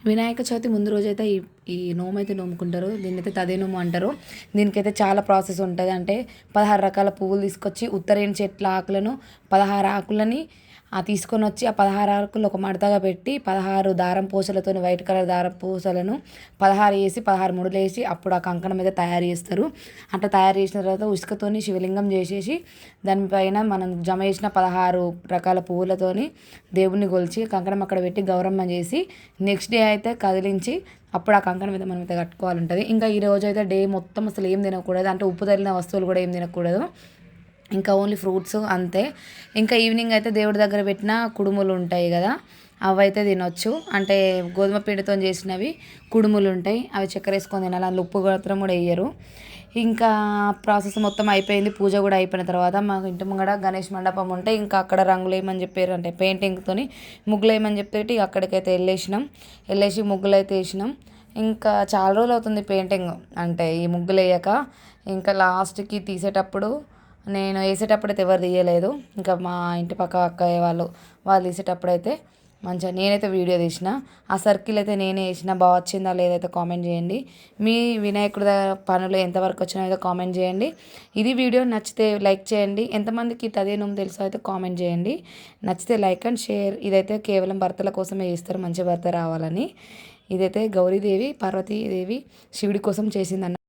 వినాయక చవితి ముందు రోజైతే ఈ నోము అయితే నోముకుంటారు. దీన్నైతే తదే నోము అంటారు. దీనికైతే చాలా ప్రాసెస్ ఉంటుంది. అంటే 16 రకాల పువ్వులు తీసుకొచ్చి ఉత్తరేణి చెట్ల ఆకులను 16 ఆకులని తీసుకొని వచ్చి ఆ 16 ఆకులు ఒక మడతగా పెట్టి 16 దారం పూసలతో వైట్ కలర్ దారం పూసలను 16 వేసి 16 ముడులు వేసి అప్పుడు ఆ కంకణం మీద తయారు చేస్తారు. అట్లా తయారు చేసిన తర్వాత ఉసుకతోని శివలింగం చేసేసి దానిపైన మనం జమ చేసిన 16 రకాల పువ్వులతోని దేవుణ్ణి కొలిచి కంకణం అక్కడ పెట్టి గౌరమ్మ చేసి నెక్స్ట్ డే అయితే కదిలించి అప్పుడు ఆ కంకణం మీద మనం అయితే కట్టుకోవాలి ఉంటుంది. ఇంకా ఈ రోజు అయితే డే మొత్తం అసలు ఏం తినకూడదు. అంటే ఉప్పు తగిలిన వస్తువులు కూడా ఏం తినకూడదు. ఇంకా ఓన్లీ ఫ్రూట్స్ అంతే. ఇంకా ఈవినింగ్ అయితే దేవుడి దగ్గర పెట్టిన కుడుములు ఉంటాయి కదా, అవైతే తినొచ్చు. అంటే గోధుమ పిండితో చేసినవి కుడుములు ఉంటాయి, అవి చక్కెర వేసుకొని తినాలి. అందులో ఉప్పు మాత్రం కూడా వేయరు. ఇంకా ప్రాసెస్ మొత్తం అయిపోయింది. పూజ కూడా అయిపోయిన తర్వాత మాకు ఇంటి ముంగడ గణేష్ మండపం ఉంటే ఇంకా అక్కడ రంగులు వేయమని చెప్పారు. అంటే పెయింటింగ్తోని ముగ్గులు వేయమని చెప్పేటి అక్కడికైతే వెళ్ళేసి ముగ్గులు అయితే వేసినాం. ఇంకా చాలా రోజులు అవుతుంది పెయింటింగ్ అంటే ఈ ముగ్గులు వేయక. ఇంకా లాస్ట్కి తీసేటప్పుడు నేను వేసేటప్పుడు అయితే ఎవరు తీయలేదు. ఇంకా మా ఇంటి పక్క అక్కయ్య వాళ్ళు తీసేటప్పుడు అయితే మంచిగా నేనైతే వీడియో తీసిన. ఆ సర్కిల్ అయితే నేనే వేసిన. బాగా వచ్చిందా లేదైతే కామెంట్ చేయండి. మీ వినాయకుడి పనులు ఎంతవరకు వచ్చినాయో కామెంట్ చేయండి. ఇది వీడియో నచ్చితే లైక్ చేయండి. ఎంతమందికి తదేనం తెలుసో అయితే కామెంట్ చేయండి. నచ్చితే లైక్ అండ్ షేర్. ఇదైతే కేవలం భర్తల కోసమే చేస్తారు, మంచి భర్త రావాలని. ఇదైతే గౌరీదేవి పార్వతీదేవి శివుడి కోసం చేసిందన్న.